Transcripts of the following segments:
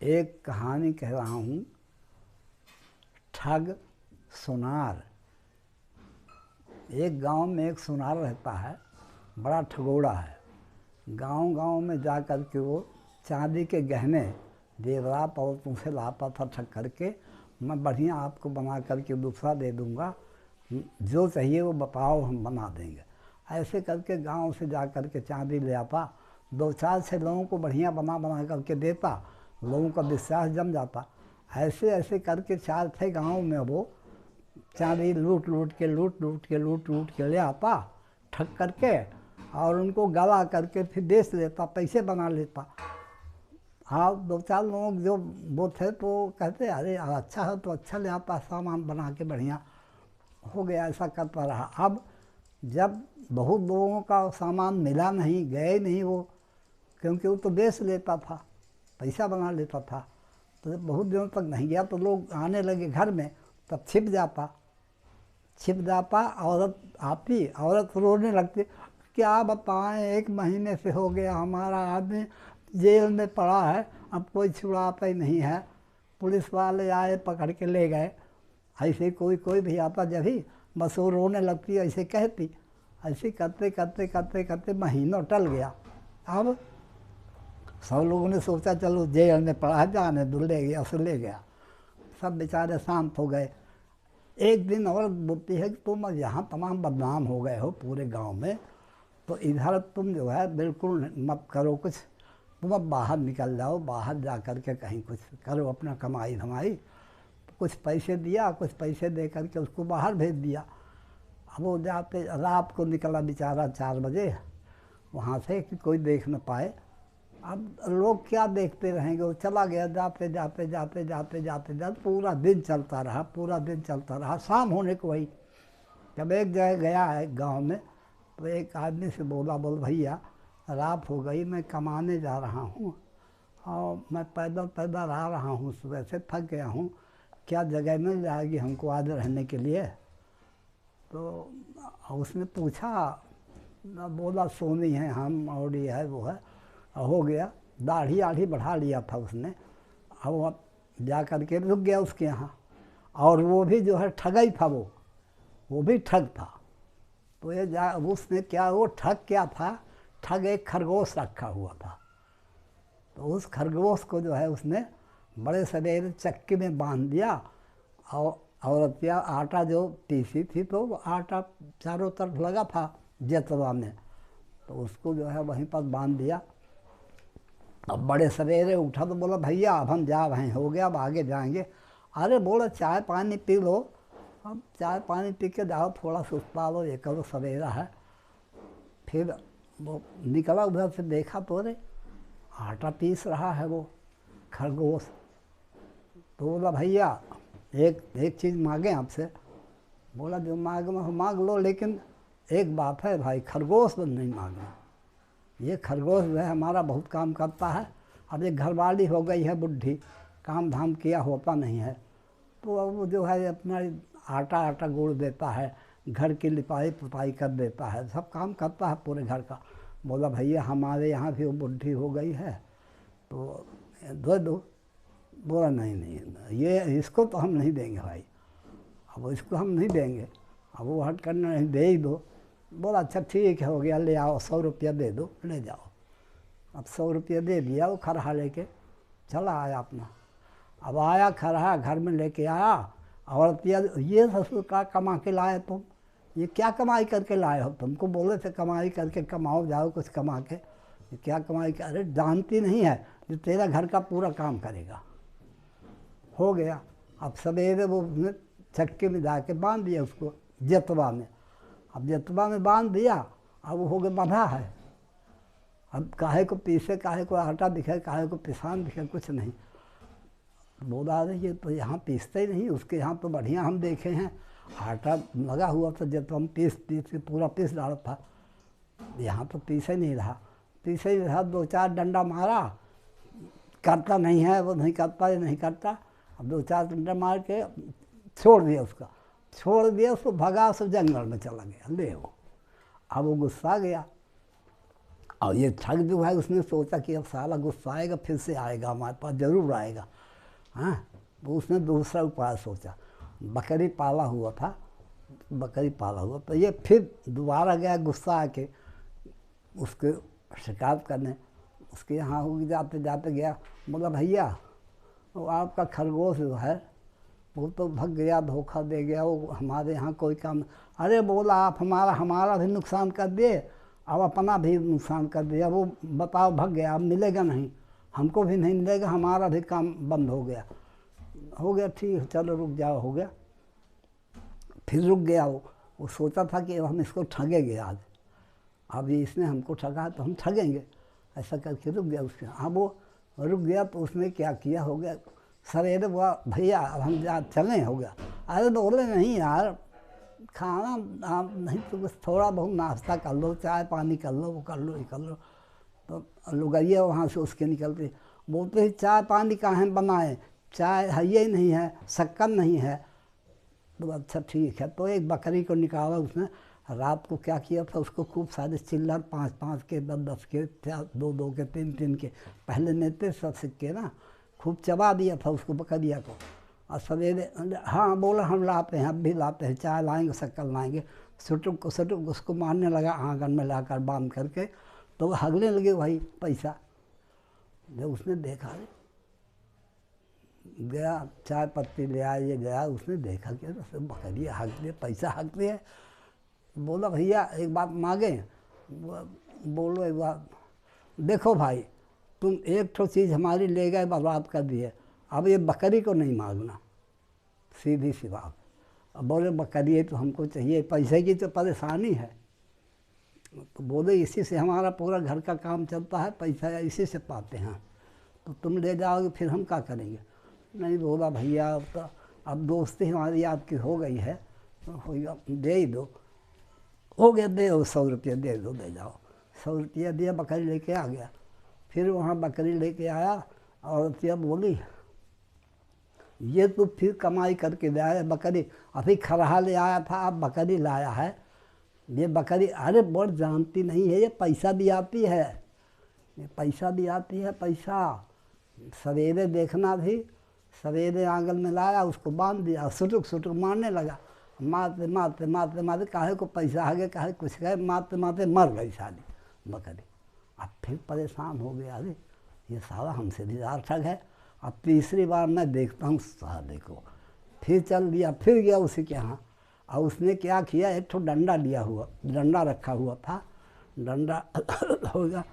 एक कहानी कह रहा हूँ। ठग सुनार। एक गांव में एक सुनार रहता है, बड़ा ठगोड़ा है। गांव-गांव में जा कर के वो चांदी के गहने जेवरात और तुमसे लाता था ठग करके। मैं बढ़िया आपको बना करके दूसरा दे दूंगा, जो चाहिए वो बताओ, हम बना देंगे। ऐसे करके गांव से जा कर के चांदी ले आता, 2-4 लोगों को बढ़िया बना करके देता, लोगों का विश्वास जम जाता। ऐसे ऐसे करके 4 गांव में वो चांदी लूट लूट के ले आता ठग करके, और उनको गला करके फिर बेच लेता, पैसे बना लेता। हाँ, 2-4 लोग जो वो थे तो कहते अरे अच्छा है तो अच्छा ले आता सामान बना के बढ़िया। हो गया, ऐसा करता रहा। अब जब बहुत लोगों का सामान मिला नहीं, गए नहीं वो, क्योंकि वो तो बेच लेता था, पैसा बना लेता था। तो जब बहुत दिनों तक नहीं गया तो लोग आने लगे घर में, तब छिप जाता। औरत आती, औरत रोने लगती, क्या बताएं, 1 महीने से हो गया हमारा आदमी जेल में पड़ा है, अब कोई छुड़ाता ही नहीं है। पुलिस वाले आए, पकड़ के ले गए। ऐसे कोई भी आता जब ही बस वो रोने लगती, ऐसे कहती। ऐसे करते महीनों टल गया। अब सब लोगों ने सोचा चलो जेल में पड़ा है, जाने दो, ले गया उसे ले गया। सब बेचारे शांत हो गए। एक दिन औरत बोलती है कि तुम यहाँ तमाम बदनाम हो गए हो पूरे गांव में, तो इधर तुम जो है बिल्कुल मत करो कुछ, तुम अब बाहर निकल जाओ, बाहर जा कर के कहीं कुछ करो, अपना कमाई धमाई। कुछ पैसे दिया, कुछ पैसे दे करके उसको बाहर भेज दिया। अब वो जाते, रात को निकला बेचारा 4 बजे वहाँ से कि कोई देख न पाए। अब लोग क्या देखते रहेंगे, वो चला गया। जाते पूरा दिन चलता रहा। शाम होने को वही, जब एक जगह गया है गांव में, तो एक आदमी से बोल भैया रात हो गई, मैं कमाने जा रहा हूँ और मैं पैदल आ रहा हूँ, सुबह से थक गया हूँ, क्या जगह मिल जाएगी हमको आज रहने के लिए? तो उसने पूछा, बोला सोनी है हम, और ये है वो है। हो गया, दाढ़ी आढ़ी बढ़ा लिया था उसने। अब वो जा कर के रुक गया उसके यहाँ, और वो भी जो है ठगा ही था, वो भी ठग था। तो ये उसने क्या, वो ठग क्या था, ठग एक खरगोश रखा हुआ था। तो उस खरगोश को जो है उसने बड़े सवेरे चक्की में बांध दिया, और औरतिया आटा जो पीसी थी तो आटा चारों तरफ लगा था जेतवा में, तो उसको जो है वहीं पर बांध दिया। अब बड़े सवेरे उठा तो बोला भैया अब हम जा रहे हैं, हो गया अब आगे जाएंगे। अरे बोला चाय पानी पी लो, अब चाय पानी पी के जाओ, थोड़ा सुस्ता लो, ये करो, सवेरा है। फिर वो निकला उधर से, देखा तो अरे आटा पीस रहा है वो खरगोश। तो बोला भैया एक चीज़ मांगे आपसे? बोला जो मांग लो, लेकिन एक बात है भाई, खरगोश तो नहीं मांगना। ये खरगोश जो है हमारा बहुत काम करता है, अब एक घरवाली हो गई है बुढ़ी, काम धाम किया होता नहीं है, तो अब वो जो है अपना आटा गुड़ देता है, घर की लिपाई पुताई कर देता है, सब काम करता है पूरे घर का। बोला भैया हमारे यहाँ भी वो बुढ़ी हो गई है तो दो। बोला नहीं, ये इसको तो हम नहीं देंगे भाई, अब इसको हम नहीं देंगे, अब वो हट करना नहीं, दे ही दो। बोला अच्छा ठीक है, हो गया, ले आओ, 100 रुपया दे दो, ले जाओ। अब 100 रुपया दे दिया, वो खरहा लेके चला आया अपना। अब आया खरहा घर में लेके आया, औरत ये ससुर का कमा के लाए तुम, ये क्या कमाई करके लाए हो? तुमको बोले थे कमाई करके कमाओ, जाओ कुछ कमा के, ये क्या कमाई कर? अरे जानती नहीं है जो तेरा घर का पूरा काम करेगा। हो गया, अब सवेरे वो चक्के में जाके बांध दिया उसको जेतवा में। अब जेतवा में बांध दिया, अब वो हो गया बंधा है। अब काहे को पीसे, काहे को आटा दिखे, काहे को पिसान दिखे, कुछ नहीं। बोला अरे ये तो यहाँ पीसते ही नहीं, उसके यहाँ तो बढ़िया हम देखे हैं आटा लगा हुआ था, जब हम पीस के पूरा पीस डाला था, यहाँ तो पीसे नहीं रहा। 2-4 डंडा मारा, करता नहीं है, वो नहीं करता। अब 2-4 डंडा मार के छोड़ दिया उसको भगा, सब जंगल में चला गया, ले वो। अब वो गुस्सा गया, और ये ठग जो है उसने सोचा कि अब साला गुस्सा आएगा, फिर से आएगा, हमारे पास ज़रूर आएगा। हाँ, तो उसने दूसरा उपाय सोचा। बकरी पाला हुआ था, बकरी पाला हुआ, तो ये फिर दोबारा गया गुस्सा आके उसके शिकायत करने। उसके यहाँ हो जाते जाते गया, बोला भैया वो आपका खरगोश जो है वो तो भग गया, धोखा दे गया, वो हमारे यहाँ कोई काम। अरे बोला आप हमारा भी नुकसान कर दिए, अब अपना भी नुकसान कर दिया, वो बताओ भग गया, अब मिलेगा नहीं, हमको भी नहीं मिलेगा, हमारा भी काम बंद हो गया। हो गया, ठीक है चलो रुक जाओ, हो गया। फिर रुक गया वो सोचा था कि हम इसको ठगेंगे आज, अब ये इसने हमको ठगा तो हम ठगेंगे, ऐसा करके रुक गया उसके। हाँ वो रुक गया तो उसने क्या किया, हो गया सवेरे हुआ भैया अब हम जा चलें, हो गया। अरे बोले नहीं यार, खाना आप नहीं तो बस थोड़ा बहुत नाश्ता कर लो, चाय पानी कर लो, वो कर लो, ये कर लो। तो लुगाइया वहाँ से उसके निकलते बोलते ही चाय पानी कहाँ बनाए, चाय है ही नहीं है, शक्कर नहीं है। तो अच्छा ठीक है, तो एक बकरी को निकाला उसने। रात को क्या किया था, उसको खूब सारे चिल्लर 5-5 के 10-10 के 2-2 के 3-3 के पहले लेते सब सिक्के ना, खूब चबा दिया था उसको बकरिया को। और सवेरे हाँ बोला हम लाते हैं, अब भी लाते हैं, चाय लाएंगे, शक्कर लाएंगे। सुटुक उसको मारने लगा आंगन में लाकर बांध करके, तो वो हगने लगे भाई पैसा। जब उसने देखा गया चाय पत्ती ले आया, ये गया, उसने देखा कि तो बकरिया हक दे, पैसा हक दे। बोला भैया एक बात मांगे, बोलो एक बात। देखो भाई तुम एक ठो चीज़ हमारी ले गए, बर्बाद कर दिए, अब ये बकरी को नहीं मांगना, सीधी सी बात। अब बोले बकरी तो हमको चाहिए, पैसे की तो परेशानी है। तो बोले इसी से हमारा पूरा घर का काम चलता है, पैसा इसी से पाते हैं, तो तुम ले जाओगे फिर हम क्या करेंगे। नहीं बोला भैया अब तो अब दोस्ती हमारी आपकी हो गई है, तो होगा दे ही दो। हो गया, दे 100 रुपये दे दो, ले जाओ। 100 रुपया दिया, बकरी लेके आ गया। फिर वहाँ बकरी लेके आया और क्या बोली, ये तो फिर कमाई करके ले आया बकरी, अभी खरहा ले आया था, अब बकरी लाया है। ये बकरी अरे बहुत जानती नहीं है, ये पैसा भी आती है, ये पैसा भी आती है, पैसा। सवेरे देखना भी, सवेरे आंगन में लाया, उसको बांध दिया, सुटुक मारने लगा, मारते मारते मारते मारते काहे को पैसा आ गया, काहे कुछ गए, मारते मारते मर गई साली बकरी। अब फिर परेशान हो गया, अरे ये साला हमसे भी ज़्यादा ठग है। अब तीसरी बार मैं देखता हूँ साले को, फिर चल दिया, फिर गया उसी के यहाँ। और उसने क्या किया, एक ठो डंडा लिया हुआ, डंडा रखा हुआ था, डंडा होगा,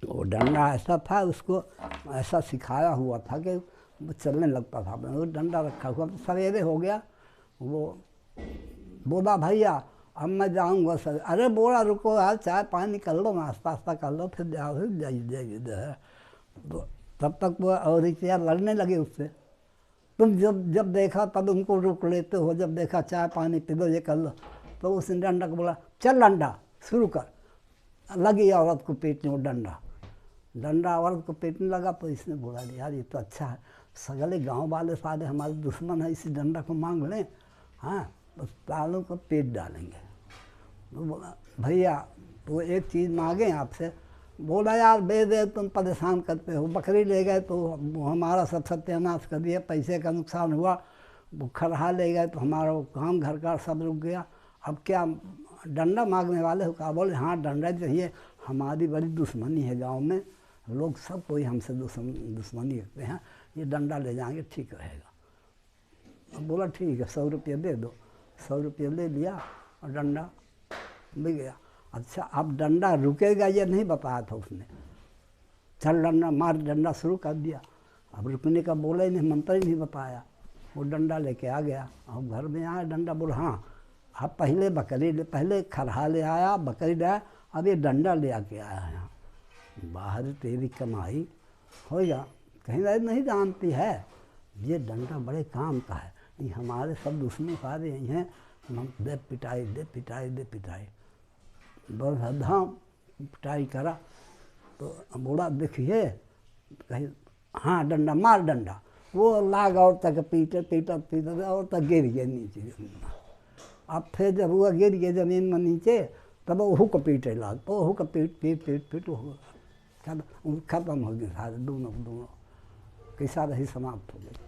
वो डंडा ऐसा था, उसको ऐसा सिखाया हुआ था कि वो चलने लगता था। वो डंडा रखा हुआ, तो सवेरे हो गया, वो बोला भैया अब मैं जाऊँगा सर। अरे बोला रुको यार, चाय पानी कर लो, नाश्ता वास्ता कर लो, फिर जाओ, फिर जाइए। तो तब तक वो औरतियाँ लड़ने लगे उससे। तुम जब देखा तब उनको रोक लेते हो, जब देखा चाय पानी पी लो, ये कर लो। तो उसने डंडा को बोला चल डंडा शुरू कर। लगी औरत को पीटने, वो डंडा औरत को पीटने लगा। तो इसने बोला यार ये तो अच्छा है, सगले गांव वाले सारे हमारे दुश्मन है, इसी डंडा को मांग लें, हाँ बस तालों को पीट डालेंगे। तो बोला भैया तो एक चीज़ मांगे आपसे। बोला यार दे तुम परेशान करते हो, बकरी ले गए तो हमारा सब सत्यानाश कर दिया, पैसे का नुकसान हुआ, वो खरहा ले गए तो हमारा वो काम घर का सब रुक गया। अब क्या डंडा मांगने वाले हो? कहा बोले हाँ डंडा चाहिए, हमारी बड़ी दुश्मनी है गांव में, लोग सब कोई हमसे दुश्मनी रखते हैं, ये डंडा ले जाएंगे ठीक रहेगा। अब बोला ठीक है 100 रुपये दे दो। 100 रुपये ले लिया और डंडा ले गया। अच्छा अब डंडा रुकेगा ये नहीं बताया था उसने, चल डंडा मार, डंडा शुरू कर दिया। अब रुकने का बोला ही नहीं, मंत्र ही नहीं बताया। वो डंडा लेके आ गया, अब घर में आया, डंडा बोला हाँ अब पहले बकरी ले, पहले खरहा ले आया, बकरी ले आया, अब ये डंडा ले आके आया है यहाँ। बाहर तेरी कमाई हो जा, कहीं नहीं जानती है ये डंडा बड़े काम का है, ये हमारे सब दुश्मन सारे यही हैं, दे पिटाई दे पिटाई दे पिटाई, बस हदा पिटाई करा। तो बोला देखिए, कहीं हाँ डंडा मार डंडा, वो लाग और तक पीटे पीटा पीटा और तक गिर गए नीचे। अब फिर जब हुआ गिर गए ज़मीन में नीचे, तब ओहू को पीटे लाग, तो ओहू को पीट पीट पीट पीट हो खत्म हो गए सारे दोनों किस्सा रही समाप्त हो गई।